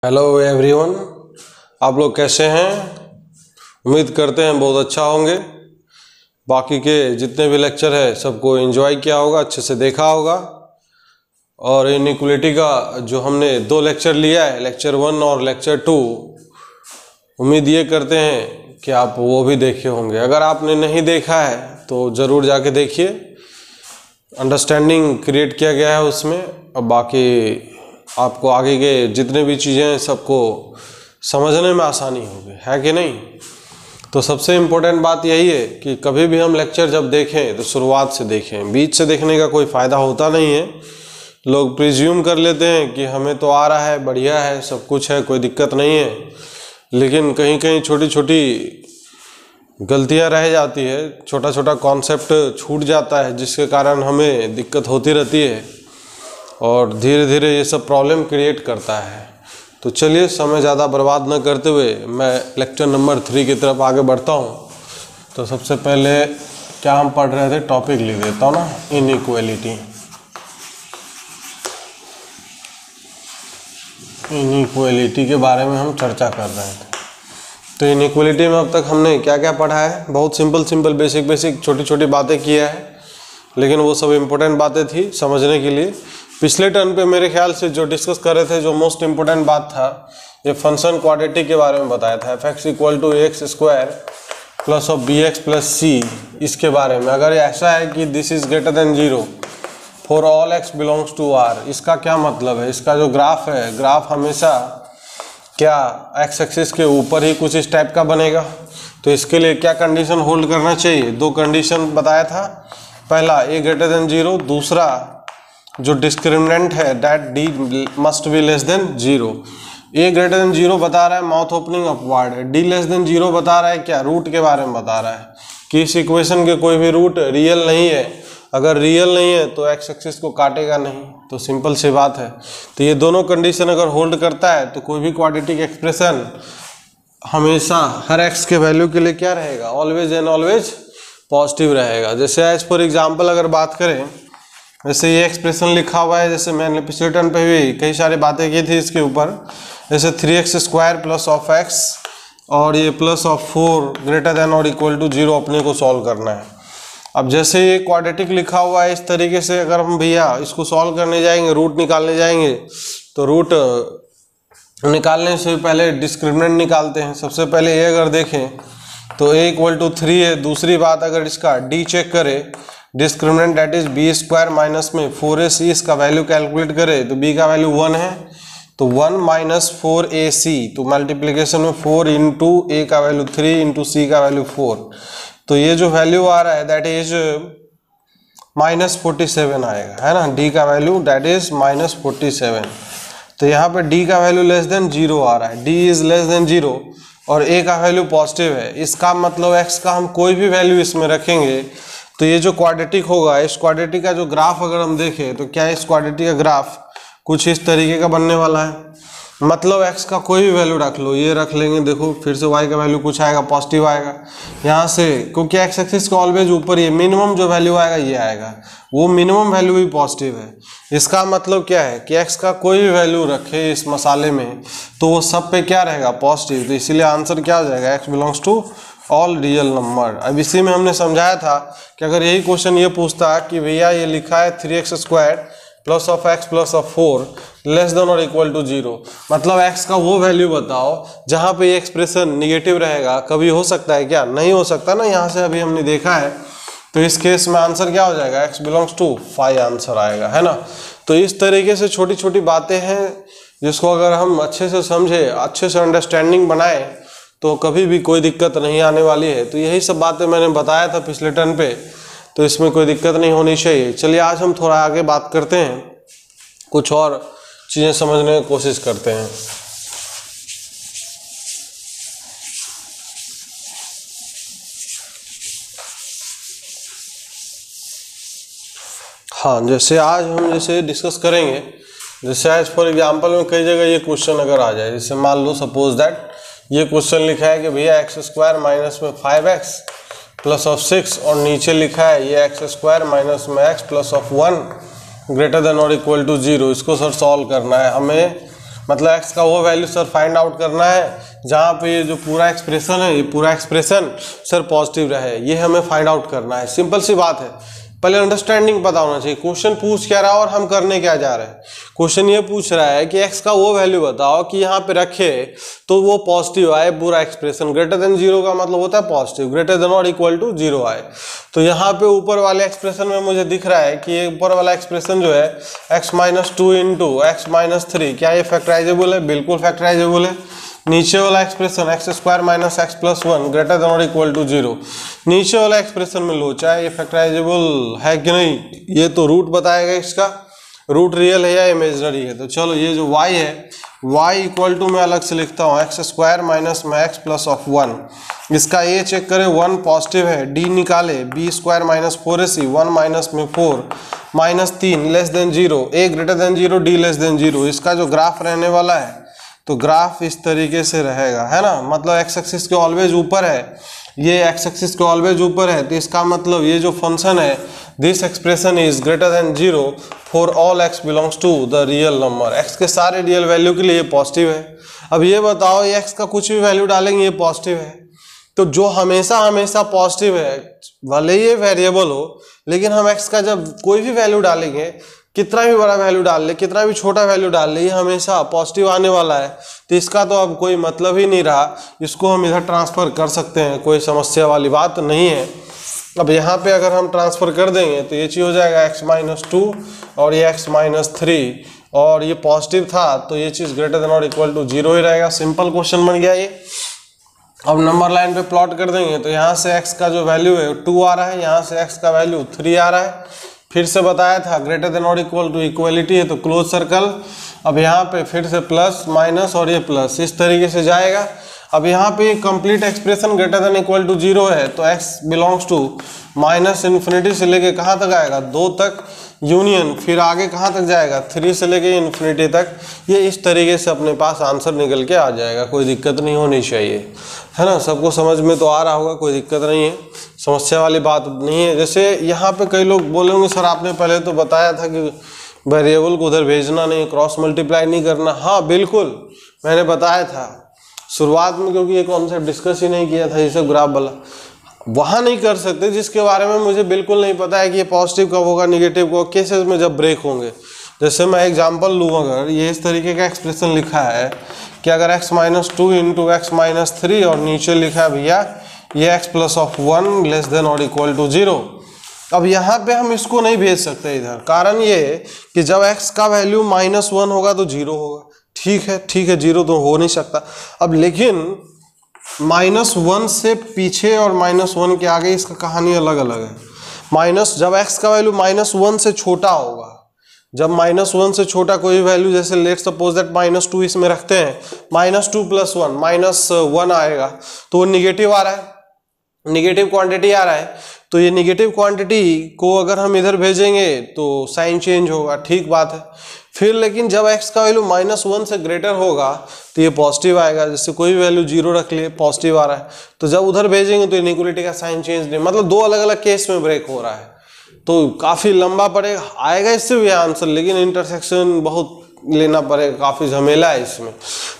Hello everyone, आप लोग कैसे हैं? उम्मीद करते हैं बहुत अच्छा होंगे। बाकी के जितने भी लेक्चर है सबको एंजॉय किया होगा, अच्छे से देखा होगा। और इनइक्वालिटी का जो हमने 2 लेक्चर लिया है, लेक्चर 1 और लेक्चर 2, उम्मीद ये करते हैं कि आप वो भी देखे होंगे। अगर आपने नहीं देखा है तो ज़रूर जाके देखिए, अंडरस्टैंडिंग क्रिएट किया गया है उसमें। और बाकी आपको आगे के जितने भी चीज़ें हैं सबको समझने में आसानी होगी, है कि नहीं? तो सबसे इम्पोर्टेंट बात यही है कि कभी भी हम लेक्चर जब देखें तो शुरुआत से देखें, बीच से देखने का कोई फ़ायदा होता नहीं है। लोग प्रिज्यूम कर लेते हैं कि हमें तो आ रहा है, बढ़िया है, सब कुछ है, कोई दिक्कत नहीं है, लेकिन कहीं कहीं छोटी छोटी गलतियां रह जाती है, छोटा छोटा कॉन्सेप्ट छूट जाता है, जिसके कारण हमें दिक्कत होती रहती है और धीरे धीरे ये सब प्रॉब्लम क्रिएट करता है। तो चलिए समय ज़्यादा बर्बाद न करते हुए मैं लेक्चर नंबर 3 की तरफ आगे बढ़ता हूँ। तो सबसे पहले क्या हम पढ़ रहे थे, टॉपिक लिख देता हूँ ना, इनइक्वालिटी। इनइक्वालिटी के बारे में हम चर्चा कर रहे थे। तो इनइक्वालिटी में अब तक हमने क्या क्या पढ़ा है? बहुत सिंपल बेसिक छोटी छोटी बातें किया है, लेकिन वो सब इम्पोर्टेंट बातें थी समझने के लिए। पिछले टर्न पे मेरे ख्याल से जो डिस्कस कर रहे थे, जो मोस्ट इम्पोर्टेंट बात था, ये फंक्शन क्वाड्रेटिक के बारे में बताया था, fx = ax² plus of bx plus c। इसके बारे में अगर ऐसा है कि this is greater than 0 for all x belongs to r, इसका क्या मतलब है? इसका जो ग्राफ है, ग्राफ हमेशा क्या x एक्सिस के ऊपर ही कुछ इस टाइप का बनेगा? तो इसके लिए क्या कंडीशन होल्ड करना चाहिए? 2 कंडीशन बताया था। पहला a ग्रेटर देन 0, दूसरा जो डिस्क्रिमिनेंट है that d must be less than 0। a greater than 0 बता रहा है माउथ ओपनिंग अपवर्ड है, d लेस देन 0 बता रहा है क्या? रूट के बारे में बता रहा है कि इस इक्वेशन के कोई भी रूट रियल नहीं है। अगर रियल नहीं है तो x एक्सिस को काटेगा नहीं, तो सिंपल सी बात है। तो ये दोनों कंडीशन अगर होल्ड करता है तो कोई भी क्वाड्रेटिक एक्सप्रेशन हमेशा हर x के वैल्यू के लिए क्या रहेगा? ऑलवेज एंड ऑलवेज पॉजिटिव रहेगा। जैसे एज फॉर एग्जाम्पल अगर बात करें, जैसे ये एक्सप्रेशन लिखा हुआ है, जैसे मैंने पिछले टर्न पे भी कई सारी बातें की थी इसके ऊपर, जैसे 3x² प्लस ऑफ x और ये प्लस ऑफ 4 ग्रेटर देन और इक्वल टू 0 अपने को सॉल्व करना है। अब जैसे ये क्वाड्रेटिक लिखा हुआ है, इस तरीके से अगर हम भैया इसको सॉल्व करने जाएंगे, रूट निकालने जाएंगे, तो रूट निकालने से पहले डिस्क्रिमिनेंट निकालते हैं। सबसे पहले ये अगर देखें तो a = 3 है। दूसरी बात, अगर इसका d चेक करें, discriminant that is b² minus में 4ac, इसका वैल्यू कैलकुलेट करें तो b का वैल्यू 1 है, तो 1 माइनस 4ac, तो मल्टीप्लिकेशन में 4 इंटू a का वैल्यू 3 इंटू c का वैल्यू 4, तो ये जो वैल्यू आ रहा है दैट इज -47 आएगा, है ना। d का वैल्यू दैट इज -47। तो यहाँ पे d का वैल्यू लेस देन 0 आ रहा है, d इज लेस देन 0 और a का वैल्यू पॉजिटिव है। इसका मतलब x का हम कोई भी वैल्यू इसमें रखेंगे तो ये जो क्वाड्रेटिक होगा, इस क्वाड्रेटिक का जो ग्राफ अगर हम देखें तो क्या इस क्वाड्रेटिक का ग्राफ कुछ इस तरीके का बनने वाला है। मतलब x का कोई भी वैल्यू रख लो, ये रख लेंगे, देखो फिर से y का वैल्यू कुछ आएगा, पॉजिटिव आएगा यहाँ से, क्योंकि x एक्सिस का ऑलवेज ऊपर ही मिनिमम जो वैल्यू आएगा ये आएगा, वो मिनिमम वैल्यू भी पॉजिटिव है। इसका मतलब क्या है कि x का कोई भी वैल्यू रखे इस मसाले में तो वो सब पे क्या रहेगा? पॉजिटिव। तो इसीलिए आंसर क्या हो जाएगा? x belongs to all real number. अब इसी में हमने समझाया था कि अगर यही क्वेश्चन ये पूछता कि भैया ये लिखा है 3x² plus of x plus of 4 less than और इक्वल टू 0, मतलब x का वो वैल्यू बताओ जहाँ पे ये एक्सप्रेशन निगेटिव रहेगा। कभी हो सकता है क्या? नहीं हो सकता ना, यहाँ से अभी हमने देखा है। तो इस केस में आंसर क्या हो जाएगा? x बिलोंग्स टू 5 आंसर आएगा, है ना। तो इस तरीके से छोटी छोटी बातें हैं जिसको अगर हम अच्छे से समझे, अच्छे से अंडरस्टैंडिंग बनाए तो कभी भी कोई दिक्कत नहीं आने वाली है। तो यही सब बातें मैंने बताया था पिछले टर्न पे, तो इसमें कोई दिक्कत नहीं होनी चाहिए। चलिए आज हम थोड़ा आगे बात करते हैं, कुछ और चीज़ें समझने की कोशिश करते हैं। हाँ, जैसे आज हम जैसे डिस्कस करेंगे, जैसे आज फॉर एग्जांपल में कई जगह ये क्वेश्चन अगर आ जाए, जैसे मान लो सपोज दैट ये क्वेश्चन लिखा है कि भैया x² माइनस में 5x प्लस ऑफ 6 और नीचे लिखा है ये x² माइनस में x plus of 1 greater than और इक्वल टू 0। इसको सर सॉल्व करना है हमें मतलब एक्स का वो वैल्यू सर फाइंड आउट करना है जहाँ पे ये जो पूरा एक्सप्रेशन है, ये पूरा एक्सप्रेशन सर पॉजिटिव रहे, ये हमें फाइंड आउट करना है। सिंपल सी बात है, पहले अंडरस्टैंडिंग पता होना चाहिए क्वेश्चन पूछ क्या रहा है और हम करने क्या जा रहे हैं। क्वेश्चन ये पूछ रहा है कि एक्स का वो वैल्यू बताओ कि यहाँ पे रखे तो वो पॉजिटिव आए, पूरा एक्सप्रेशन ग्रेटर देन जीरो का मतलब होता है पॉजिटिव, ग्रेटर देन और इक्वल टू जीरो आए। तो यहाँ पे ऊपर वाले एक्सप्रेशन में मुझे दिख रहा है कि ये ऊपर वाला एक्सप्रेशन जो है x minus 2 into x minus 3, क्या ये फैक्टराइजेबल है? बिल्कुल फैक्टराइजेबल है। नीचे वाला expression x square minus x plus 1 greater than और इक्वल टू जीरो, नीचे वाला एक्सप्रेशन में लो चाहे ये फैक्टराइजेबल है कि नहीं, ये तो रूट बताएगा, इसका रूट रियल है या इमेजिनरी है। तो चलो ये जो y है, y इक्वल टू मैं अलग से लिखता हूँ एक्स स्क्वायर माइनस में एक्स प्लस ऑफ 1, इसका ये चेक करें 1 पॉजिटिव है, d निकाले b square minus 4ac 1 minus में 4 minus 3 less than zero, a greater than zero d less than zero. इसका जो ग्राफ रहने वाला है तो ग्राफ इस तरीके से रहेगा, है ना, मतलब एक्स एक्सिस के ऑलवेज ऊपर है, ये एक्स एक्सिस के ऑलवेज ऊपर है, तो इसका मतलब ये जो फंक्शन है this expression is greater than zero for all X belongs to the real number, X के सारे रियल वैल्यू के लिए ये पॉजिटिव है। अब ये बताओ ये एक्स का कुछ भी वैल्यू डालेंगे ये पॉजिटिव है, तो जो हमेशा हमेशा पॉजिटिव है भले ये वेरिएबल हो, लेकिन हम एक्स का जब कोई भी वैल्यू डालेंगे, कितना भी बड़ा वैल्यू डाल ले, कितना भी छोटा वैल्यू डाल ले, ये हमेशा पॉजिटिव आने वाला है। तो इसका तो अब कोई मतलब ही नहीं रहा, इसको हम इधर ट्रांसफ़र कर सकते हैं, कोई समस्या वाली बात नहीं है। अब यहाँ पे अगर हम ट्रांसफ़र कर देंगे तो ये चीज़ हो जाएगा एक्स माइनस 2 और ये एक्स माइनस 3, और ये पॉजिटिव था तो ये चीज़ ग्रेटर देन और इक्वल टू जीरो ही रहेगा। सिंपल क्वेश्चन बन गया ये। अब नंबर लाइन पे प्लॉट कर देंगे तो यहाँ से x का जो वैल्यू है 2 आ रहा है, यहाँ से x का वैल्यू 3 आ रहा है। फिर से बताया था ग्रेटर देन और इक्वल टू इक्वलिटी है तो क्लोज सर्कल। अब यहाँ पे फिर से प्लस माइनस और ये प्लस इस तरीके से जाएगा। अब यहाँ पे complete expression greater than equal to zero है तो x belongs to minus infinity से लेके कहाँ तक आएगा 2 तक यूनियन, फिर आगे कहाँ तक जाएगा 3 से लेके इन्फिनिटी तक। ये इस तरीके से अपने पास आंसर निकल के आ जाएगा, कोई दिक्कत नहीं होनी चाहिए, है ना। सबको समझ में तो आ रहा होगा, कोई दिक्कत नहीं है, समस्या वाली बात नहीं है। जैसे यहाँ पे कई लोग बोलेंगे सर आपने पहले तो बताया था कि वेरिएबल को उधर भेजना नहीं, क्रॉस मल्टीप्लाई नहीं करना। हाँ बिल्कुल मैंने बताया था शुरुआत में, क्योंकि ये कॉन्सेप्ट डिस्कस ही नहीं किया था ये सब ग्राफ वाला, वहाँ नहीं कर सकते जिसके बारे में मुझे बिल्कुल नहीं पता है कि ये पॉजिटिव कब होगा निगेटिव कब, केसेस में जब ब्रेक होंगे। जैसे मैं एग्जांपल लूँ, अगर ये इस तरीके का एक्सप्रेशन लिखा है कि अगर x minus 2 into x minus 3 और नीचे लिखा है भैया ये x plus of 1 less than और इक्वल टू जीरो। अब यहाँ पे हम इसको नहीं भेज सकते इधर, कारण ये कि जब x का वैल्यू -1 होगा तो जीरो होगा। ठीक है जीरो तो हो नहीं सकता। अब लेकिन -1 से पीछे और -1 के आगे इसका कहानी अलग अलग है। जब x का वैल्यू -1 से छोटा होगा, जब -1 से छोटा कोई वैल्यू, जैसे लेट्स सपोज दैट -2 इसमें रखते हैं, -2 + 1 -1 आएगा तो वो निगेटिव आ रहा है, निगेटिव क्वांटिटी आ रहा है। तो ये निगेटिव क्वांटिटी को अगर हम इधर भेजेंगे तो साइन चेंज होगा, ठीक बात है। फिर लेकिन जब x का वैल्यू -1 से ग्रेटर होगा तो ये पॉजिटिव आएगा, जैसे कोई भी वैल्यू जीरो रख लिए पॉजिटिव आ रहा है, तो जब उधर भेजेंगे तो इनइक्वालिटी का साइन चेंज नहीं, मतलब दो अलग अलग केस में ब्रेक हो रहा है। तो काफ़ी लंबा पड़ेगा, आएगा इससे भी आंसर, लेकिन इंटरसेक्शन बहुत लेना पड़ेगा, काफ़ी झमेला है इसमें।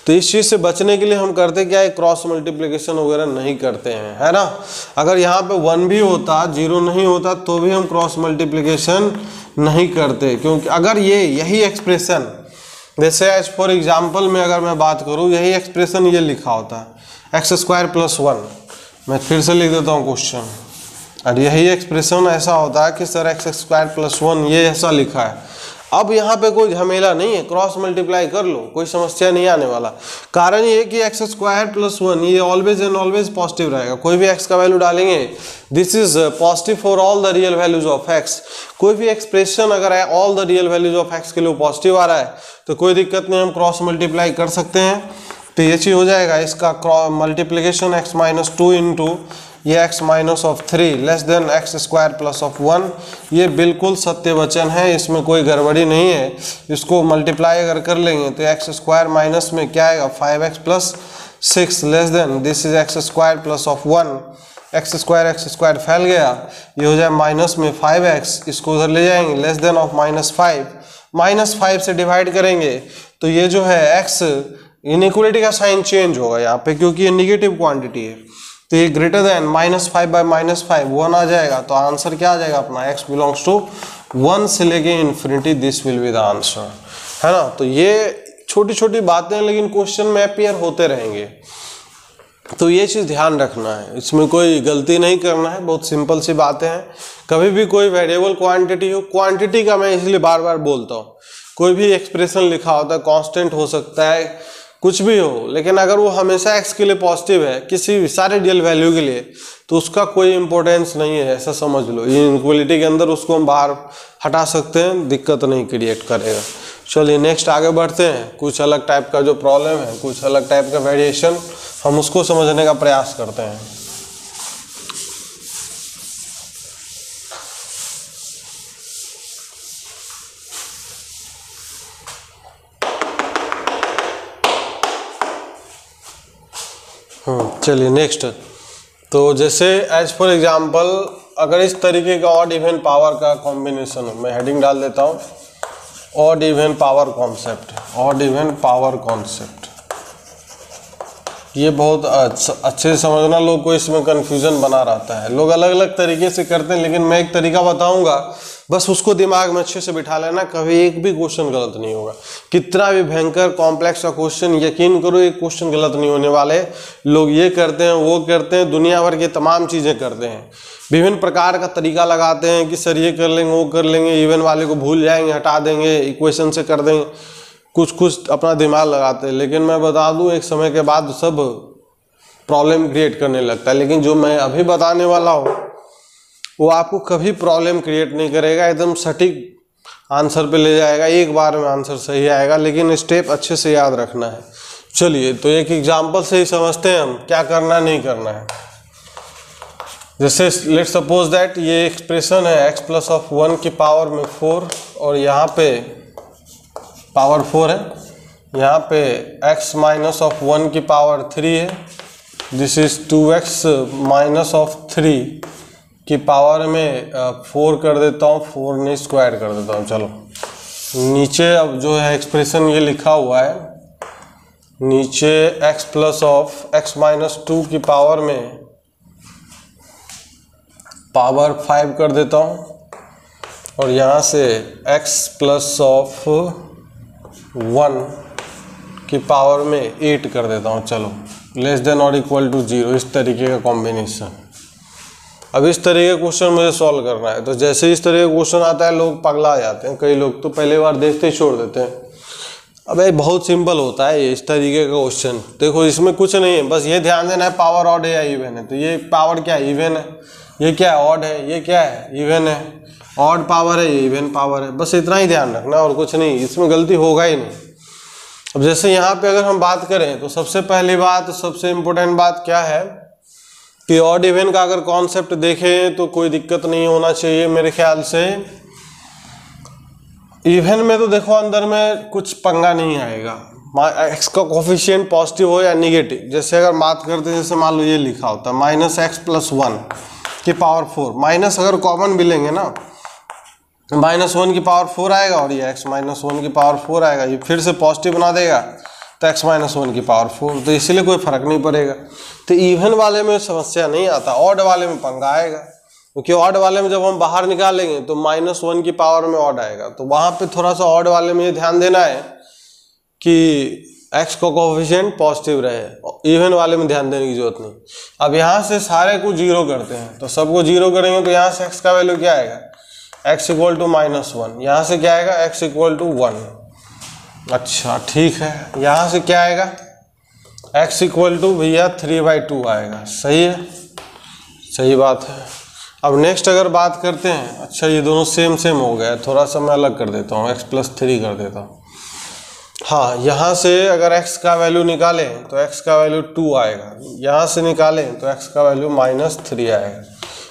तो इस चीज़ से बचने के लिए हम करते क्या है, क्रॉस मल्टीप्लिकेशन वगैरह नहीं करते हैं, है ना। अगर यहाँ पे 1 भी होता, 0 नहीं होता तो भी हम क्रॉस मल्टीप्लिकेशन नहीं करते, क्योंकि अगर यही एक्सप्रेशन, जैसे एज फॉर एग्जाम्पल में अगर मैं बात करूँ, यही एक्सप्रेशन ये लिखा होता है x² + 1, मैं फिर से लिख देता हूँ क्वेश्चन, और यही एक्सप्रेशन ऐसा होता है कि सर x² + 1 ये ऐसा लिखा है। अब यहाँ पे कोई झमेला नहीं है, क्रॉस मल्टीप्लाई कर लो, कोई समस्या नहीं आने वाला। कारण ये कि x² + 1 ये ऑलवेज एंड ऑलवेज पॉजिटिव रहेगा, कोई भी x का वैल्यू डालेंगे this is positive for all the real values of x। कोई भी एक्सप्रेशन अगर है all the real values of x के लिए पॉजिटिव आ रहा है तो कोई दिक्कत नहीं, हम क्रॉस मल्टीप्लाई कर सकते हैं। तो ये चीज़ हो जाएगा, इसका मल्टीप्लीकेशन x माइनस 2 इंटू ये x minus of 3 less than x² + of 1, ये बिल्कुल सत्य वचन है, इसमें कोई गड़बड़ी नहीं है। इसको मल्टीप्लाई अगर कर लेंगे तो x² माइनस में क्या आएगा 5x + 6 less than this is x² + of 1, x² फैल गया, ये हो जाए माइनस में 5x, इसको उधर ले जाएंगे लेस देन ऑफ -5 -5 से डिवाइड करेंगे तो ये जो है x इनइक्वलिटी का साइन चेंज होगा यहाँ पे, क्योंकि ये निगेटिव क्वांटिटी है। तो ये ग्रेटर देन -5 बाय -5 1 आ जाएगा। तो आंसर क्या आ जाएगा अपना, x बिलोंग्स टू 1 से लेके infinity, this will be the answer, है ना। तो ये छोटी छोटी बातें लेकिन क्वेश्चन में अपीयर होते रहेंगे, तो ये चीज़ ध्यान रखना है, इसमें कोई गलती नहीं करना है, बहुत सिंपल सी बातें हैं। कभी भी कोई वेरिएबल क्वांटिटी हो, क्वांटिटी का मैं इसलिए बार बार बोलता हूँ, कोई भी एक्सप्रेशन लिखा होता है, कांस्टेंट हो सकता है, कुछ भी हो, लेकिन अगर वो हमेशा x के लिए पॉजिटिव है किसी भी सारे रियल वैल्यू के लिए, तो उसका कोई इंपॉर्टेंस नहीं है, ऐसा समझ लो। इनइक्वलिटी के अंदर उसको हम बाहर हटा सकते हैं, दिक्कत नहीं क्रिएट करेगा। चलिए नेक्स्ट आगे बढ़ते हैं। कुछ अलग टाइप का जो प्रॉब्लम है, कुछ अलग टाइप का वेरिएशन, हम उसको समझने का प्रयास करते हैं। चलिए नेक्स्ट। तो जैसे एज फॉर एग्जांपल अगर इस तरीके का ऑड इवन पावर का कॉम्बिनेशन हो, मैं हेडिंग डाल देता हूँ odd even power concept, odd even power concept. ये बहुत अच्छे से समझना, लोग को इसमें कन्फ्यूजन बना रहता है, लोग अलग अलग तरीके से करते हैं, लेकिन मैं एक तरीका बताऊंगा, बस उसको दिमाग में अच्छे से बिठा लेना, कभी एक भी क्वेश्चन गलत नहीं होगा। कितना भी भयंकर कॉम्प्लेक्स का क्वेश्चन, यकीन करो एक क्वेश्चन गलत नहीं होने वाले। लोग ये करते हैं, वो करते हैं, दुनिया भर की तमाम चीज़ें करते हैं, विभिन्न प्रकार का तरीका लगाते हैं कि सर ये कर लेंगे, वो कर लेंगे, इवन वाले को भूल जाएंगे, हटा देंगे, इक्वेशन से कर देंगे, कुछ कुछ अपना दिमाग लगाते हैं। लेकिन मैं बता दूं एक समय के बाद सब प्रॉब्लम क्रिएट करने लगता है। लेकिन जो मैं अभी बताने वाला हूँ वो आपको कभी प्रॉब्लम क्रिएट नहीं करेगा, एकदम सटीक आंसर पे ले जाएगा, एक बार में आंसर सही आएगा, लेकिन स्टेप अच्छे से याद रखना है। चलिए तो एक एग्जांपल से ही समझते हैं हम क्या करना नहीं करना है। जैसे लेट्स सपोज दैट ये एक्सप्रेशन है x प्लस ऑफ 1 की पावर में 4, और यहाँ पे पावर 4 है, यहाँ पे x माइनस ऑफ 1 की पावर 3 है, this is 2x minus of 3 की पावर में 4 कर देता हूँ, 4 नहीं स्क्वायर कर देता हूँ। चलो नीचे अब जो है एक्सप्रेशन ये लिखा हुआ है, नीचे x plus of x minus 2 की पावर में पावर 5 कर देता हूँ, और यहाँ से x प्लस ऑफ 1 की पावर में 8 कर देता हूँ। चलो लेस देन और इक्वल टू 0, इस तरीके का कॉम्बिनेशन। अब इस तरह का क्वेश्चन मुझे सॉल्व करना है, तो जैसे इस तरह का क्वेश्चन आता है लोग पगला जाते हैं, कई लोग तो पहले बार देखते ही छोड़ देते हैं। अब ये बहुत सिंपल होता है इस तरीके का क्वेश्चन। देखो इसमें कुछ नहीं है, बस ये ध्यान देना है पावर ऑड है या इवन है। तो ये पावर क्या है, इवन है, ये क्या है ऑड है, ये क्या है इवन है, ऑड पावर है, ये इवन पावर है, बस इतना ही ध्यान रखना और कुछ नहीं, इसमें गलती होगा ही नहीं। अब जैसे यहाँ पे अगर हम बात करें तो सबसे पहली बात, सबसे इम्पोर्टेंट बात क्या है कि ऑड इवन का अगर कॉन्सेप्ट देखें तो कोई दिक्कत नहीं होना चाहिए मेरे ख्याल से। इवन में तो देखो अंदर में कुछ पंगा नहीं आएगा, एक्स का कोफिशिएंट पॉजिटिव हो या निगेटिव। जैसे अगर बात करते हैं, जैसे मान लो ये लिखा होता है माइनस एक्स प्लस 1 की पावर 4, माइनस अगर कॉमन भी लेंगे ना, -1 की पावर 4 आएगा, और ये x माइनस 1 की पावर 4 आएगा, ये फिर से पॉजिटिव बना देगा तो x माइनस 1 की पावर 4, तो इसलिए कोई फर्क नहीं पड़ेगा। तो इवन वाले में समस्या नहीं आता, ऑड वाले में पंगा आएगा, क्योंकि ऑड वाले में जब हम बाहर निकालेंगे तो -1 की पावर में ऑड आएगा। तो वहाँ पे थोड़ा सा ऑड वाले में ये ध्यान देना है कि x का कोफिशिएंट पॉजिटिव रहे, इवन वाले में ध्यान देने की जरूरत नहीं। अब यहाँ से सारे को 0 करते हैं, तो सबको 0 करेंगे तो यहाँ से x का वैल्यू क्या आएगा, x इक्वल टू -1, यहाँ से क्या आएगा x इक्वल टू 1। अच्छा ठीक है, यहाँ से क्या आएगा x इक्वल टू भैया 3/2 आएगा। सही है, सही बात है। अब नेक्स्ट अगर बात करते हैं, अच्छा ये दोनों सेम सेम हो गया, थोड़ा सा मैं अलग कर देता हूँ, x प्लस 3 कर देता हूँ। हाँ, यहाँ से अगर x का वैल्यू निकालें तो x का वैल्यू 2 आएगा, यहाँ से निकालें तो x का वैल्यू -3 आएगा।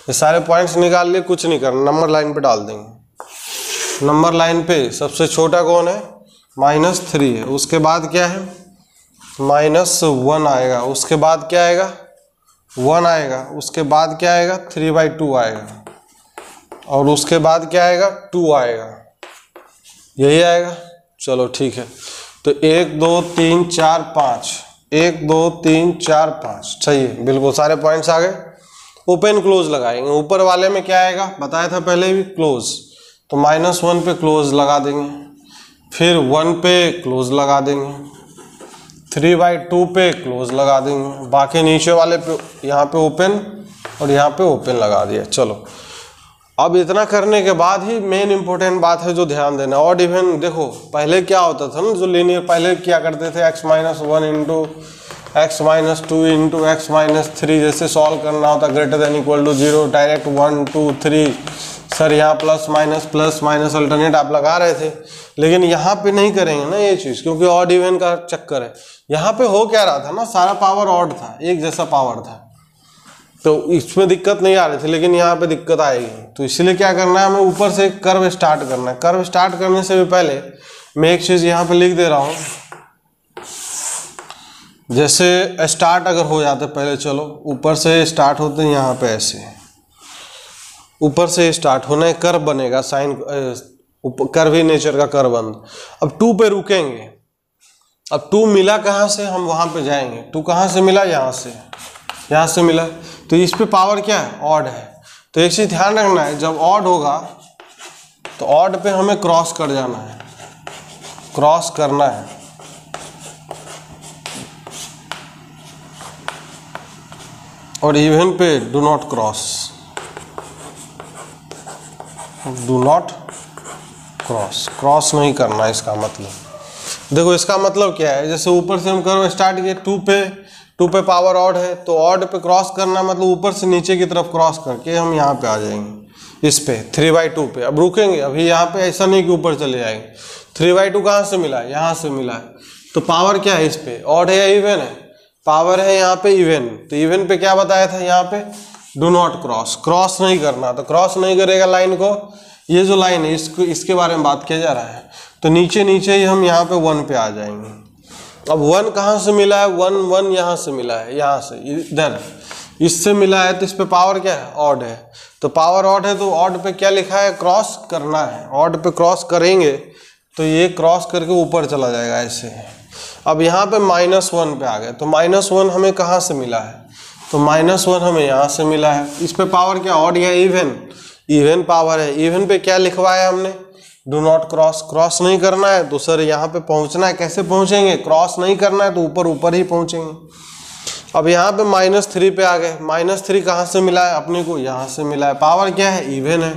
ये सारे पॉइंट्स निकाल लिए, कुछ नहीं करना, नंबर लाइन पे डाल देंगे। नंबर लाइन पे सबसे छोटा कौन है, -3 है, उसके बाद क्या है -1 आएगा, उसके बाद क्या आएगा 1 आएगा, उसके बाद क्या आएगा 3/2 आएगा, और उसके बाद क्या आएगा 2 आएगा, यही आएगा। चलो ठीक है, तो 1 2 3 4 5, 1 2 3 4 5 सही है, बिल्कुल सारे पॉइंट्स आ गए। ओपन क्लोज लगाएंगे, ऊपर वाले में क्या आएगा बताया था पहले भी, क्लोज, तो -1 पे क्लोज लगा देंगे, फिर 1 पे क्लोज लगा देंगे, 3/2 पे क्लोज लगा देंगे, बाकी नीचे वाले पे यहाँ पे ओपन और यहाँ पे ओपन लगा दिया। चलो अब इतना करने के बाद ही मेन इंपॉर्टेंट बात है जो ध्यान देना, ऑड इवन। देखो पहले क्या होता था ना, जो लीनियर पहले क्या करते थे, x-1 into x-2 into x-3 जैसे सॉल्व करना होता, greater than equal to 0, direct 1 2 3, sir यहाँ प्लस माइनस अल्टरनेट आप लगा रहे थे, लेकिन यहाँ पे नहीं करेंगे ना ये चीज़, क्योंकि ऑड इवन का चक्कर है। यहाँ पे हो क्या रहा था ना, सारा पावर ऑड था, एक जैसा पावर था, तो इसमें दिक्कत नहीं आ रही थी, लेकिन यहाँ पे दिक्कत आएगी। तो इसलिए क्या करना है, हमें ऊपर से कर्व स्टार्ट करना है। कर्व स्टार्ट करने से भी पहले मैं एक चीज़ यहाँ पे लिख दे रहा हूँ, जैसे स्टार्ट अगर हो जाते पहले, चलो ऊपर से स्टार्ट होते हैं यहाँ पे ऐसे, ऊपर से स्टार्ट होना है, कर्व बनेगा, साइन कर्व ही नेचर का कर्व बन। अब 2 पे रुकेंगे, अब 2 मिला कहाँ से, हम वहाँ पे जाएंगे। 2 कहाँ से मिला, यहाँ से मिला, तो इस पे पावर क्या है, ऑड है। तो एक चीज ध्यान रखना है, जब ऑड होगा तो ऑड पे हमें क्रॉस कर जाना है, क्रॉस करना है। और इवन पे do not cross, do not cross नहीं करना। इसका मतलब देखो, इसका मतलब क्या है, जैसे ऊपर से हम कर्व स्टार्ट किए, 2 पे पावर ऑड है, तो ऑड पे क्रॉस करना मतलब ऊपर से नीचे की तरफ क्रॉस करके हम यहाँ पे आ जाएंगे, इस पे 3/2 पे। अब रुकेंगे, अभी यहाँ पे ऐसा नहीं कि ऊपर चले जाएंगे। 3/2 कहाँ से मिला है, यहाँ से मिला है, तो पावर क्या है इस पे, ऑड है या इवन है, पावर है यहाँ पे इवन। तो इवन पे क्या बताया था, यहाँ पे डू नॉट क्रॉस नहीं करना, तो क्रॉस नहीं करेगा लाइन को। ये जो लाइन है इसको, इसके बारे में बात किया जा रहा है, तो नीचे ही हम यहाँ पे 1 पे आ जाएंगे। अब 1 कहाँ से मिला है, 1 यहाँ से मिला है, यहाँ से इधर इससे मिला है, तो इस पे पावर क्या है, ऑड है। तो पावर ऑड है, तो ऑड पे क्या लिखा है, क्रॉस करना है। ऑड पे क्रॉस करेंगे तो ये क्रॉस करके ऊपर चला जाएगा ऐसे। अब यहाँ पे -1 पे आ गए, तो -1 हमें कहाँ से मिला है, तो -1 हमें यहाँ से मिला है। इस पे पावर क्या, ऑड या इवन पावर है। इवन पे क्या लिखवाया हमने, डू नॉट क्रॉस नहीं करना है। तो सर यहाँ पे पहुँचना है, कैसे पहुँचेंगे, क्रॉस नहीं करना है तो ऊपर ही पहुँचेंगे। अब यहाँ पे -3 पे आ गए, -3 कहाँ से मिला है अपने को, यहाँ से मिला है। पावर क्या है, इवन है।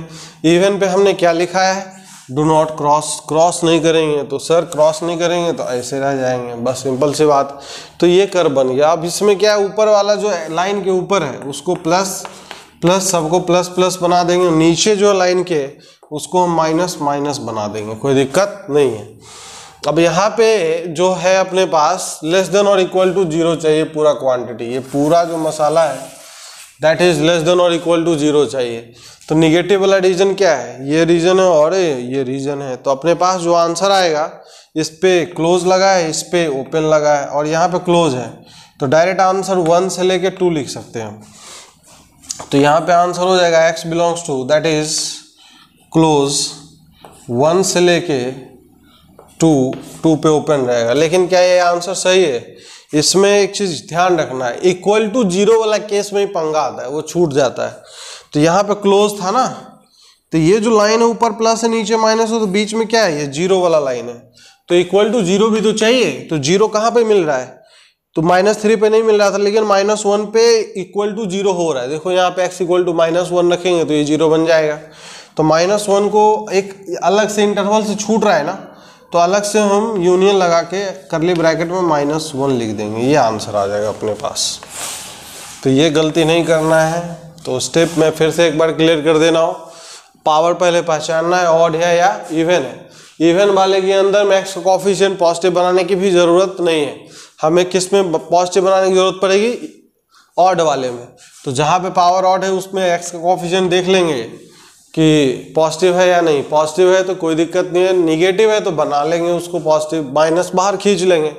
इवन पे हमने क्या लिखा है, डू नॉट क्रॉस नहीं करेंगे, तो सर क्रॉस नहीं करेंगे तो ऐसे रह जाएंगे, बस सिंपल सी बात। तो ये कर्व बन गया। अब इसमें क्या है, ऊपर वाला जो लाइन के ऊपर है उसको प्लस सबको प्लस बना देंगे, नीचे जो लाइन के उसको हम माइनस बना देंगे, कोई दिक्कत नहीं है। अब यहाँ पे जो है अपने पास लेस देन और इक्वल टू 0 चाहिए, पूरा क्वांटिटी, ये पूरा जो मसाला है दैट इज लेस देन और इक्वल टू 0 चाहिए। तो निगेटिव वाला रीजन क्या है, ये रीजन है और ये रीजन है। तो अपने पास जो आंसर आएगा, इस पे क्लोज लगा है, इस पे ओपन लगा है और यहाँ पे क्लोज है, तो डायरेक्ट आंसर 1 से लेके 2 लिख सकते हैं। तो यहाँ पे आंसर हो जाएगा x belongs to that is close 1 से लेके 2 पे ओपन रहेगा। लेकिन क्या ये आंसर सही है, इसमें एक चीज ध्यान रखना है, इक्वल टू 0 वाला केस में ही पंगा आता है, वो छूट जाता है। तो यहाँ पे क्लोज था ना, तो ये जो लाइन है ऊपर प्लस है नीचे माइनस है, तो बीच में क्या है, ये 0 वाला लाइन है। तो इक्वल टू 0 भी तो चाहिए, तो 0 कहाँ पे मिल रहा है, तो -3 पे नहीं मिल रहा था, लेकिन -1 पे इक्वल टू 0 हो रहा है। देखो यहाँ पे x इक्वल टू -1 रखेंगे तो ये 0 बन जाएगा। तो -1 को एक अलग से इंटरवल से छूट रहा है ना, तो अलग से हम यूनियन लगा के करली ब्रैकेट में -1 लिख देंगे, ये आंसर आ जाएगा अपने पास। तो ये गलती नहीं करना है। तो स्टेप में फिर से एक बार क्लियर कर देना हो, पावर पहले पहचानना है, ऑड है या इवन है। इवन वाले के अंदर में x का कोफिशिएंट पॉजिटिव बनाने की भी ज़रूरत नहीं है, हमें किस में पॉजिटिव बनाने की जरूरत पड़ेगी, ऑड वाले में। तो जहाँ पे पावर ऑड है उसमें x का कोफिशिएंट देख लेंगे कि पॉजिटिव है या नहीं। पॉजिटिव है तो कोई दिक्कत नहीं है, निगेटिव है तो बना लेंगे उसको पॉजिटिव, माइनस बाहर खींच लेंगे।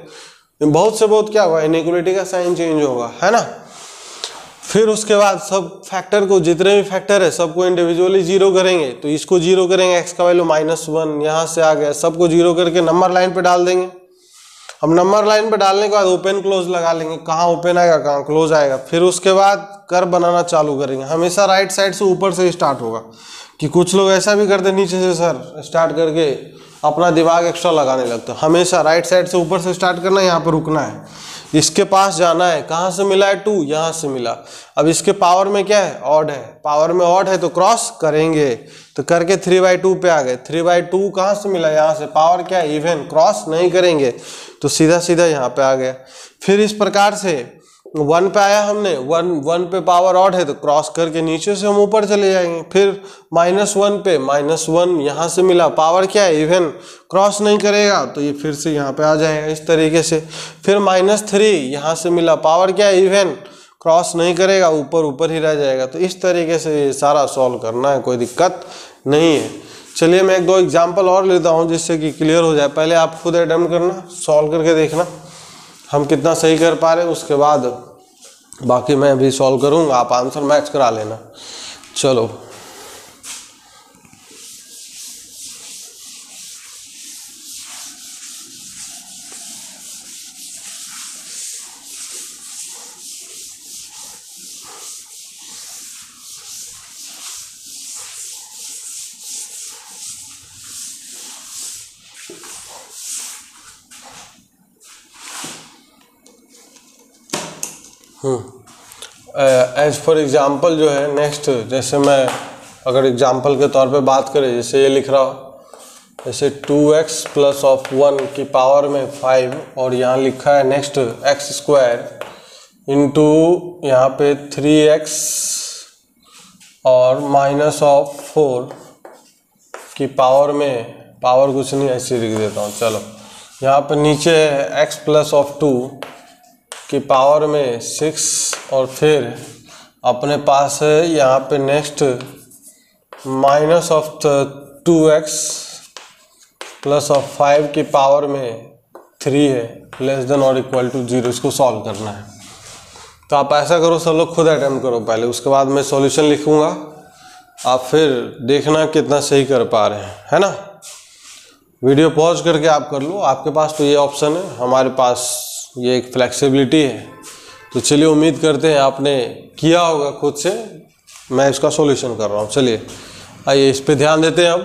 बहुत से बहुत क्या होगा, इनइक्वालिटी का साइन चेंज होगा, है ना। फिर उसके बाद सब फैक्टर को, जितने भी फैक्टर है सबको इंडिविजुअली जीरो करेंगे। तो इसको जीरो करेंगे, एक्स का वैल्यू -1 यहाँ से आ गया, सबको जीरो करके नंबर लाइन पे डाल देंगे। हम नंबर लाइन पे डालने के बाद ओपन क्लोज लगा लेंगे, कहाँ ओपन आएगा कहाँ क्लोज आएगा। फिर उसके बाद कर्व बनाना चालू करेंगे। हमेशा राइट साइड से ऊपर से स्टार्ट होगा, कि कुछ लोग ऐसा भी करते नीचे से सर स्टार्ट करके अपना दिमाग एक्स्ट्रा लगाने लगता है। हमेशा राइट साइड से ऊपर से स्टार्ट करना है, यहाँ पर रुकना है, इसके पास जाना है। कहाँ से मिला है 2, यहाँ से मिला। अब इसके पावर में क्या है, ऑड है, पावर में ऑड है तो क्रॉस करेंगे। तो करके 3/2 पे आ गए। 3/2 कहाँ से मिला, यहाँ से। पावर क्या है, इवन, क्रॉस नहीं करेंगे तो सीधा सीधा यहाँ पे आ गया। फिर इस प्रकार से 1 पे आया, हमने 1 पे पावर ऑड है तो क्रॉस करके नीचे से हम ऊपर चले जाएंगे। फिर -1 पे -1 यहाँ से मिला, पावर क्या है, इवन, क्रॉस नहीं करेगा तो ये फिर से यहाँ पे आ जाएगा इस तरीके से। फिर -3 यहाँ से मिला, पावर क्या है, इवन, क्रॉस नहीं करेगा, ऊपर ऊपर ही रह जाएगा। तो इस तरीके से ये सारा सॉल्व करना है, कोई दिक्कत नहीं है। चलिए मैं 1-2 एग्जाम्पल और लेता हूँ जिससे कि क्लियर हो जाए। पहले आप खुद अटेम्प्ट करना, सॉल्व करके देखना हम कितना सही कर पा रहे हैं, उसके बाद बाकी मैं भी सॉल्व करूँगा, आप आंसर मैच करा लेना। चलो एज फॉर एग्जाम्पल जो है नेक्स्ट, जैसे मैं अगर एग्जाम्पल के तौर पे बात करें, जैसे ये लिख रहा हो, जैसे 2x + 1 की पावर में 5 और यहाँ लिखा है नेक्स्ट x² इंटू यहाँ पे 3x और -4 की पावर में, पावर कुछ नहीं ऐसे लिख देता हूँ। चलो यहाँ पे नीचे है x + 2 की पावर में 6 और फिर अपने पास है यहाँ पे नेक्स्ट -2x + 5 की पावर में 3 है, < <0। इसको सॉल्व करना है। तो आप ऐसा करो, सब लोग खुद अटेम्प्ट करो पहले, उसके बाद मैं सॉल्यूशन लिखूंगा, आप फिर देखना कितना सही कर पा रहे हैं, है ना। वीडियो पॉज करके आप कर लो, आपके पास तो ये ऑप्शन है, हमारे पास ये एक फ्लेक्सिबिलिटी है। तो चलिए उम्मीद करते हैं आपने किया होगा खुद से, मैं इसका सॉल्यूशन कर रहा हूँ। चलिए आइए इस पे ध्यान देते हैं अब।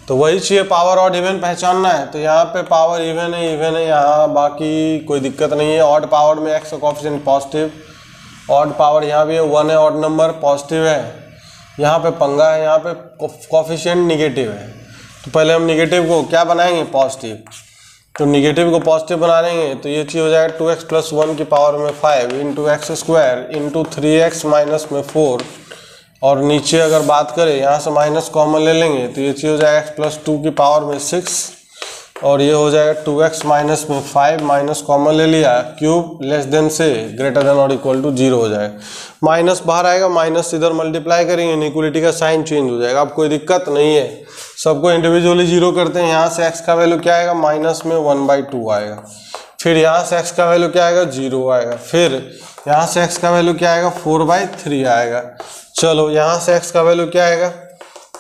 तो वही चाहिए, पावर ऑड इवन पहचानना है। तो यहाँ पे पावर इवन है यहाँ, बाकी कोई दिक्कत नहीं है। ऑड पावर में x का कोएफिशिएंट पॉजिटिव, ऑड पावर यहाँ भी है 1 है, ऑड नंबर पॉजिटिव है। यहाँ पे पंगा है, यहाँ पे कोएफिशिएंट निगेटिव है। तो पहले हम निगेटिव को क्या बनाएंगे, पॉजिटिव। तो निगेटिव को पॉजिटिव बना लेंगे तो ये चीज़ हो जाएगा 2x + 1 की पावर में 5 इंटू x² इंटू 3x - 4 और नीचे अगर बात करें यहाँ से माइनस कॉमन ले लेंगे तो ये चीज़ हो जाएगा x + 2 की पावर में 6 और ये हो जाएगा 2x - 5 माइनस कॉमन ले लिया, क्यूब लेस देन से ग्रेटर देन और इक्वल टू 0 हो जाएगा। माइनस बाहर आएगा, माइनस इधर मल्टीप्लाई करेंगे, इनइक्वालिटी का साइन चेंज हो जाएगा। अब कोई दिक्कत नहीं है, सबको इंडिविजुअली 0 करते हैं। यहाँ से x का वैल्यू क्या आएगा, माइनस में 1/2 आएगा। फिर यहाँ से x का वैल्यू क्या आएगा, 0 आएगा। फिर यहाँ से x का वैल्यू क्या आएगा, 4/3 आएगा। चलो यहाँ से x का वैल्यू क्या आएगा,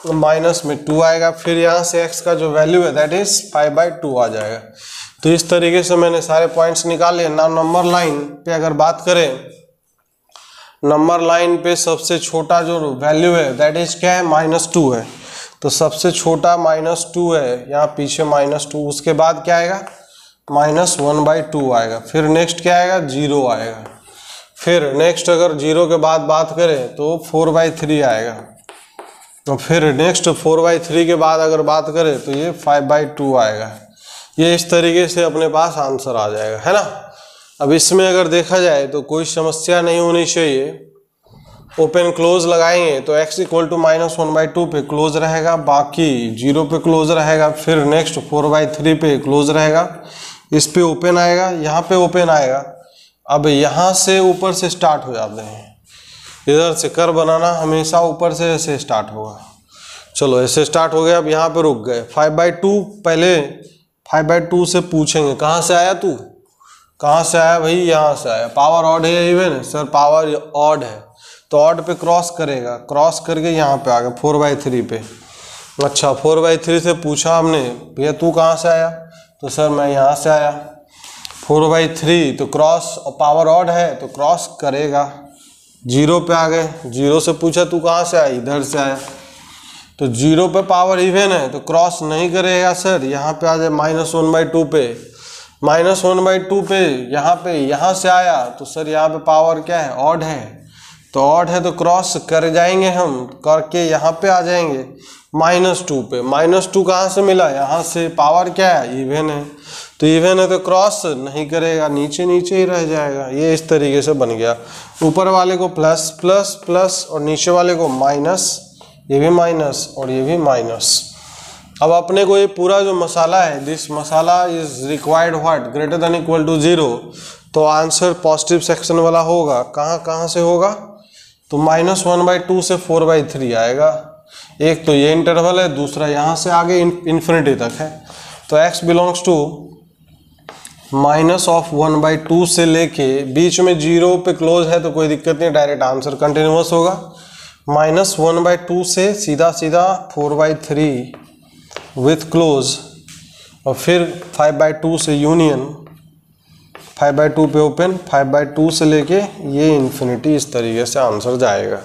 माइनस में 2 आएगा। फिर यहाँ से x का जो वैल्यू है दैट इज 5/2 आ जाएगा। तो इस तरीके से मैंने सारे पॉइंट्स निकाले ना। नंबर लाइन पे अगर बात करें, नंबर लाइन पे सबसे छोटा जो वैल्यू है दैट इज क्या है, -2 है। तो सबसे छोटा -2 है, यहाँ पीछे -2, उसके बाद क्या आएगा, -1/2 आएगा। फिर नेक्स्ट क्या आएगा, 0 आएगा। फिर नेक्स्ट अगर 0 के बाद बात करें तो 4/3 आएगा। तो फिर नेक्स्ट 4/3 के बाद अगर बात करें तो ये 5/2 आएगा। ये इस तरीके से अपने पास आंसर आ जाएगा, है ना। अब इसमें अगर देखा जाए तो कोई समस्या नहीं होनी चाहिए। ओपन क्लोज लगाएंगे तो x = -1/2 पे क्लोज रहेगा, बाकी 0 पे क्लोज रहेगा। फिर नेक्स्ट 4/3 पे क्लोज रहेगा, इस पे ओपन आएगा, यहाँ पे ओपन आएगा। अब यहाँ से ऊपर से स्टार्ट हो जाते हैं, इधर से कर बनाना हमेशा ऊपर से ऐसे स्टार्ट होगा। चलो ऐसे स्टार्ट हो गया, अब यहाँ पे रुक गए। 5/2 पहले 5/2 से पूछेंगे कहाँ से आया तू, कहाँ से आया भाई, यहाँ से आया। पावर ऑड है या इवन है सर, पावर ऑड है तो ऑड पे क्रॉस करेगा, क्रॉस करके यहाँ पे आ गया 4/3 पे। अच्छा 4/3 से पूछा हमने भैया तू कहाँ से आया, तो सर मैं यहाँ से आया। 4/3 तो क्रॉस, और पावर ऑड है तो क्रॉस करेगा। 0 पे आ गए, 0 से पूछा तू कहाँ से आया, इधर से आया। तो 0 पे पावर इवन है तो क्रॉस नहीं करेगा सर, यहाँ पे आ जाए -1/2 पे। -1/2 पे यहाँ से आया तो सर यहाँ पे पावर क्या है, ऑड है, तो ऑड है तो क्रॉस कर जाएंगे हम, करके यहाँ पे आ जाएंगे -2 पे। -2 कहाँ से मिला, यहाँ से। पावर क्या है, इवन है, तो इवन है तो क्रॉस नहीं करेगा, नीचे नीचे ही रह जाएगा। ये इस तरीके से बन गया। ऊपर वाले को प्लस प्लस प्लस और नीचे वाले को माइनस, ये भी माइनस और ये भी माइनस। अब अपने को ये पूरा जो मसाला है, this masala is required what, greater than equal to 0, तो आंसर पॉजिटिव सेक्शन वाला होगा। कहाँ से होगा, तो -1/2 से 4/3 आएगा। एक तो ये इंटरवल है, दूसरा यहाँ से आगे इन्फिनिटी तक है, तो x बिलोंग्स टू -1/2 से लेके बीच में 0 पे क्लोज है तो कोई दिक्कत नहीं, डायरेक्ट आंसर कंटिन्यूअस होगा। -1/2 से सीधा 4/3 विथ क्लोज, और फिर 5/2 से यूनियन, 5/2 पे ओपन, 5/2 से लेके ये इन्फिनिटी, इस तरीके से आंसर जाएगा।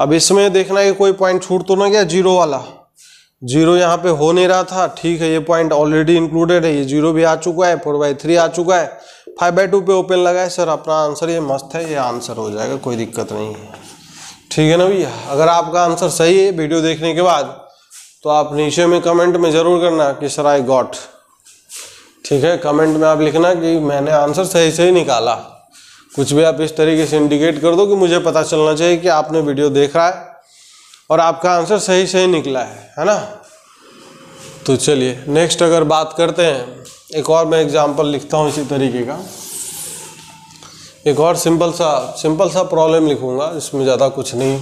अब इसमें देखना है कि कोई पॉइंट छूट तो ना गया, 0 वाला। 0 यहाँ पे हो नहीं रहा था, ठीक है, ये पॉइंट ऑलरेडी इंक्लूडेड है, ये 0 भी आ चुका है, 4/3 आ चुका है, 5/2 पे ओपन लगा है सर, अपना आंसर ये मस्त है, ये आंसर हो जाएगा, कोई दिक्कत नहीं है। ठीक है ना भैया। अगर आपका आंसर सही है वीडियो देखने के बाद, तो आप नीचे में कमेंट में ज़रूर करना कि सर आई गॉट। ठीक है, कमेंट में आप लिखना कि मैंने आंसर सही से ही निकाला। कुछ भी आप इस तरीके से इंडिकेट कर दो कि मुझे पता चलना चाहिए कि आपने वीडियो देखा है और आपका आंसर सही से ही निकला है ना। तो चलिए नेक्स्ट अगर बात करते हैं, एक और मैं एग्जांपल लिखता हूँ इसी तरीके का। एक और सिंपल सा प्रॉब्लम लिखूंगा, इसमें ज़्यादा कुछ नहीं।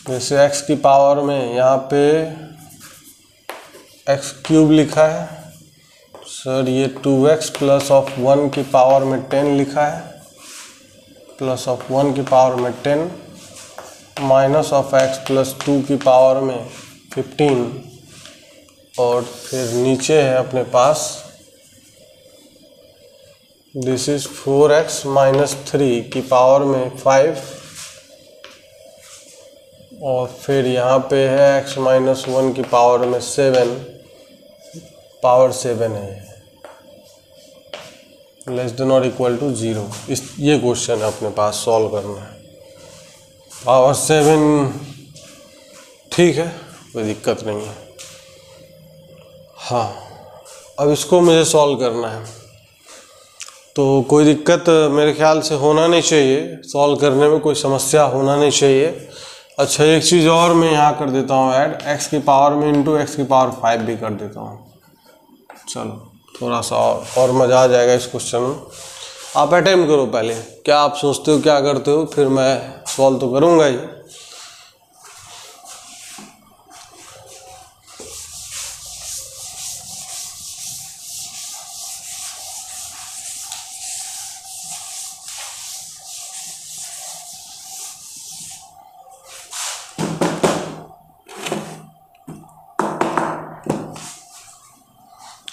जैसे x की पावर में यहाँ पे x³ लिखा है सर, ये 2x प्लस ऑफ 1 की पावर में 10 लिखा है, प्लस ऑफ 1 की पावर में 10, माइनस ऑफ x प्लस 2 की पावर में 15, और फिर नीचे है अपने पास दिस इज 4x माइनस 3 की पावर में 5, और फिर यहाँ पे है x माइनस 1 की पावर में 7, पावर 7 है, लेस देन और इक्वल टू 0। ये क्वेश्चन है अपने पास, सॉल्व करना है। पावर 7 ठीक है, कोई दिक्कत नहीं है। हाँ, अब इसको मुझे सॉल्व करना है, तो कोई दिक्कत मेरे ख्याल से होना नहीं चाहिए, सॉल्व करने में कोई समस्या होना नहीं चाहिए। अच्छा, एक चीज़ और मैं यहाँ कर देता हूँ ऐड, x की पावर में इंटू x की पावर 5 भी कर देता हूँ। चलो थोड़ा सा और मज़ा आ जाएगा इस क्वेश्चन में। आप अटेम्प्ट करो पहले, क्या आप सोचते हो, क्या करते हो, फिर मैं सॉल्व तो करूँगा ही।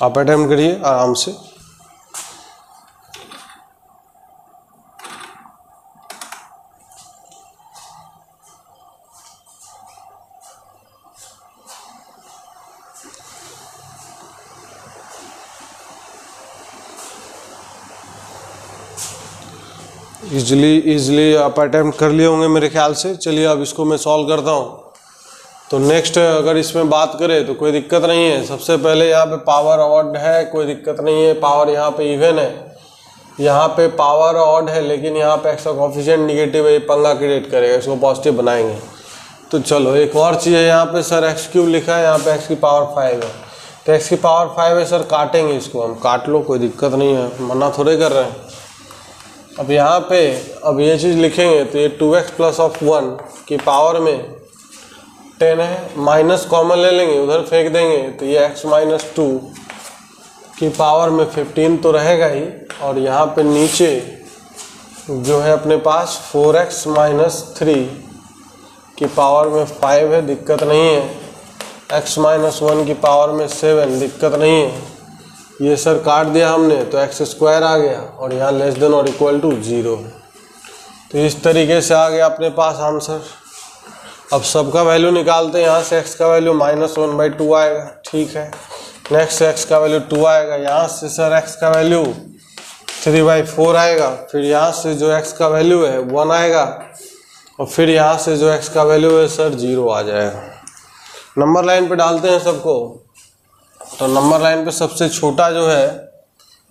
आप अटेम्प्ट करिए आराम से। इजीली आप अटेम्प्ट कर लिए होंगे मेरे ख्याल से। चलिए अब इसको मैं सॉल्व करता हूँ। तो नेक्स्ट अगर इसमें बात करें तो कोई दिक्कत नहीं है। सबसे पहले यहाँ पे पावर ऑड है, कोई दिक्कत नहीं है। पावर यहाँ पे इवन है, यहाँ पे पावर ऑड है, लेकिन यहाँ पे एक्स का कोएफिशिएंट निगेटिव है, ये पंगा क्रिएट करेगा, इसको पॉजिटिव बनाएंगे। तो चलो एक और चीज़ है, यहाँ पे सर x³ लिखा है, यहाँ पे x की पावर 5 है, तो x की पावर 5 है सर, काटेंगे इसको हम, काट लो कोई दिक्कत नहीं है, मना थोड़े कर रहे हैं। अब यहाँ पे अब ये चीज़ लिखेंगे तो ये 2x प्लस ऑफ 1 की पावर में 10 है, माइनस कॉमन ले लेंगे, उधर फेंक देंगे, तो ये x माइनस 2 की पावर में 15 तो रहेगा ही, और यहाँ पे नीचे जो है अपने पास 4x माइनस 3 की पावर में 5 है, दिक्कत नहीं है। x माइनस 1 की पावर में 7, दिक्कत नहीं है। ये सर काट दिया हमने तो x स्क्वायर आ गया, और यहाँ लेस देन और इक्वल टू 0 है। तो इस तरीके से आ गया अपने पास आंसर। अब सबका वैल्यू निकालते हैं। यहाँ से x का वैल्यू -1/2 आएगा, ठीक है। नेक्स्ट x का वैल्यू 2 आएगा। यहाँ से सर x का वैल्यू 3/4 आएगा। फिर यहाँ से जो x का वैल्यू है 1 आएगा, और फिर यहाँ से जो x का वैल्यू है सर 0 आ जाएगा। नंबर लाइन पे डालते हैं सबको। तो नंबर लाइन पे सबसे छोटा जो है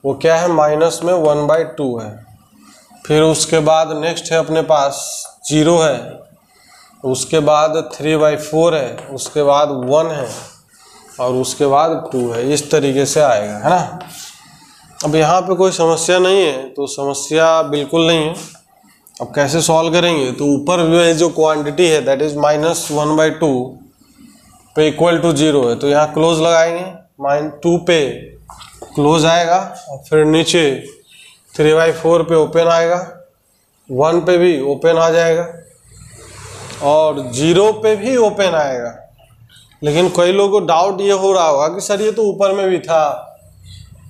वो क्या है, माइनस में 1/2 है। फिर उसके बाद नेक्स्ट है अपने पास 0 है, उसके बाद 3/4 है, उसके बाद 1 है, और उसके बाद 2 है। इस तरीके से आएगा, है ना। अब यहाँ पे कोई समस्या नहीं है, तो समस्या बिल्कुल नहीं है। अब कैसे सॉल्व करेंगे, तो ऊपर जो क्वांटिटी है दैट इज -1/2 पे इक्वल टू 0 है, तो यहाँ क्लोज लगाएंगे। -2 पे क्लोज आएगा, और फिर नीचे 3/4 पे ओपन आएगा, 1 पे भी ओपन आ जाएगा, और 0 पे भी ओपन आएगा। लेकिन कई लोगों को डाउट ये हो रहा होगा कि सर ये तो ऊपर में भी था।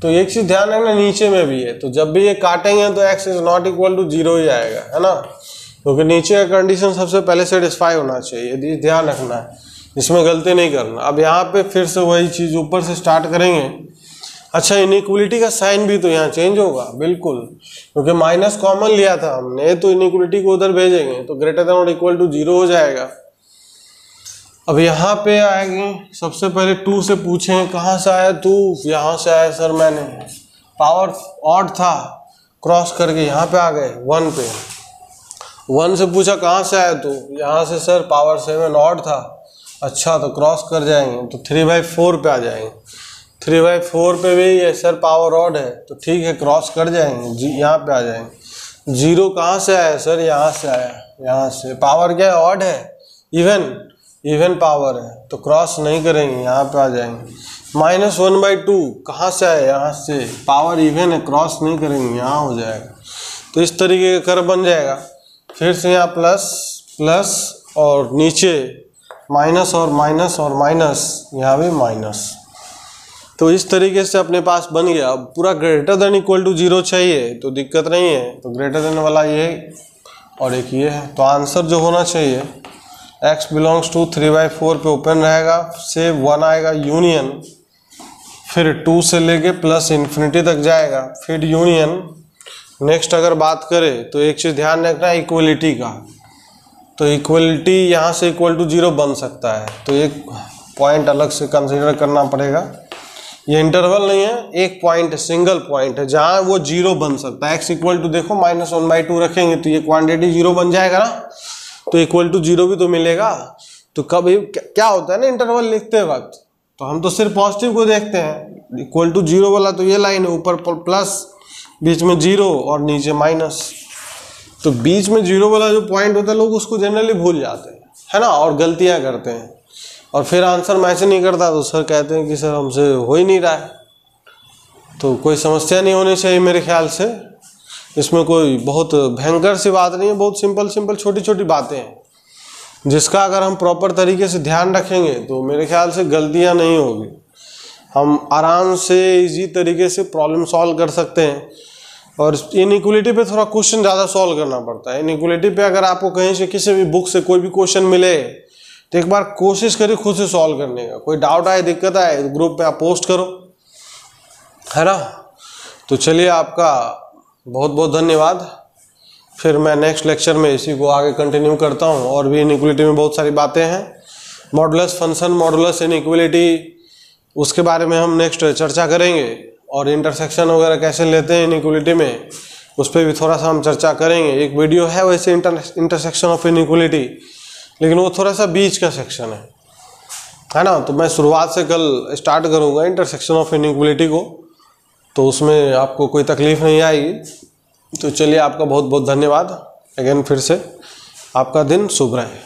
तो एक चीज़ ध्यान रखना, नीचे में भी है। तो जब भी ये काटेंगे तो x is not equal to 0 ही आएगा, है ना। क्योंकि नीचे का कंडीशन सबसे पहले सेटिस्फाई होना चाहिए, यदि ध्यान रखना है, इसमें गलती नहीं करना। अब यहाँ पे फिर से वही चीज़ ऊपर से स्टार्ट करेंगे। अच्छा, इनइक्वलिटी का साइन भी तो यहाँ चेंज होगा बिल्कुल, क्योंकि माइनस कॉमन लिया था हमने, तो इनइक्वलिटी को उधर भेजेंगे तो ग्रेटर देन और इक्वल टू 0 हो जाएगा। अब यहाँ पे आएंगे, सबसे पहले 2 से पूछें कहाँ से आया 2, यहाँ से आया सर, मैंने पावर ऑड था, क्रॉस करके यहाँ पे आ गए 1 पे। 1 से पूछा कहाँ से आया, तो यहाँ से सर पावर 7 ऑड था। अच्छा, तो क्रॉस कर जाएंगे तो 3/4 पे आ जाएंगे। 3/4 पे भी ये सर पावर ऑड है, तो ठीक है, क्रॉस कर जाएंगे, यहाँ पे आ जाएंगे। 0 कहाँ से आया सर, यहाँ से आया, यहाँ से पावर क्या है, ऑड है, इवन पावर है, तो क्रॉस नहीं करेंगे, यहाँ पे आ जाएंगे। -1/2 कहाँ से आया, यहाँ से, पावर इवन है, क्रॉस नहीं करेंगे, यहाँ हो जाएगा। तो इस तरीके का कर्व बन जाएगा। फिर से यहाँ प्लस प्लस, और नीचे माइनस और माइनस और माइनस, यहाँ भी माइनस। तो इस तरीके से अपने पास बन गया। अब पूरा ग्रेटर देन इक्वल टू 0 चाहिए, तो दिक्कत नहीं है, तो ग्रेटर देन वाला ये और एक ये है। तो आंसर जो होना चाहिए, x बिलोंग्स टू 3/4 पे ओपन रहेगा, से 1 आएगा यूनियन, फिर 2 से लेके प्लस इन्फिनिटी तक जाएगा, फिर यूनियन। नेक्स्ट अगर बात करें तो एक चीज़ ध्यान रखना है इक्वलिटी का, तो इक्वलिटी यहाँ से इक्वल टू 0 बन सकता है, तो एक पॉइंट अलग से कंसिडर करना पड़ेगा। ये इंटरवल नहीं है, एक पॉइंट, सिंगल पॉइंट है जहाँ वो 0 बन सकता है। x इक्वल टू देखो -1/2 रखेंगे तो ये क्वांटिटी 0 बन जाएगा ना, तो इक्वल टू 0 भी तो मिलेगा। तो कभी क्या होता है ना, इंटरवल लिखते वक्त तो हम तो सिर्फ पॉजिटिव को देखते हैं। इक्वल टू 0 वाला तो ये लाइन है, ऊपर प्लस, बीच में 0 और नीचे माइनस। तो बीच में 0 वाला जो पॉइंट होता है लोग उसको जनरली भूल जाते हैं, है ना, और गलतियां करते हैं, और फिर आंसर मैच नहीं करता तो सर कहते हैं कि सर हमसे हो ही नहीं रहा है। तो कोई समस्या नहीं होनी चाहिए मेरे ख्याल से, इसमें कोई बहुत भयंकर सी बात नहीं है, बहुत सिंपल छोटी छोटी बातें हैं, जिसका अगर हम प्रॉपर तरीके से ध्यान रखेंगे तो मेरे ख्याल से गलतियां नहीं होगी। हम आराम से इजी तरीके से प्रॉब्लम सॉल्व कर सकते हैं। और इनइक्वलिटी पे थोड़ा क्वेश्चन ज़्यादा सॉल्व करना पड़ता है। इनइक्वलिटी पे अगर आपको कहीं से किसी भी बुक से कोई भी क्वेश्चन मिले तो एक बार कोशिश करिए खुद से सॉल्व करने का। कोई डाउट आए, दिक्कत आए तो ग्रुप पे आप पोस्ट करो, है ना। तो चलिए, आपका बहुत बहुत धन्यवाद। फिर मैं नेक्स्ट लेक्चर में इसी को आगे कंटिन्यू करता हूँ। और भी इनइक्वलिटी में बहुत सारी बातें हैं, मॉडुलस फंक्शन, मॉडुलस इनइक्वलिटी, उसके बारे में हम नेक्स्ट चर्चा करेंगे। और इंटरसेक्शन वगैरह कैसे लेते हैं इनइक्वलिटी में, उस पर भी थोड़ा सा हम चर्चा करेंगे। एक वीडियो है वैसे इंटरसेक्शन ऑफ इनइक्वलिटी, लेकिन वो थोड़ा सा बीच का सेक्शन है ना। तो मैं शुरुआत से कल स्टार्ट करूँगा इंटरसेक्शन ऑफ इनइक्वलिटी को, तो उसमें आपको कोई तकलीफ नहीं आएगी। तो चलिए, आपका बहुत बहुत धन्यवाद अगेन। फिर से आपका दिन शुभ रहे।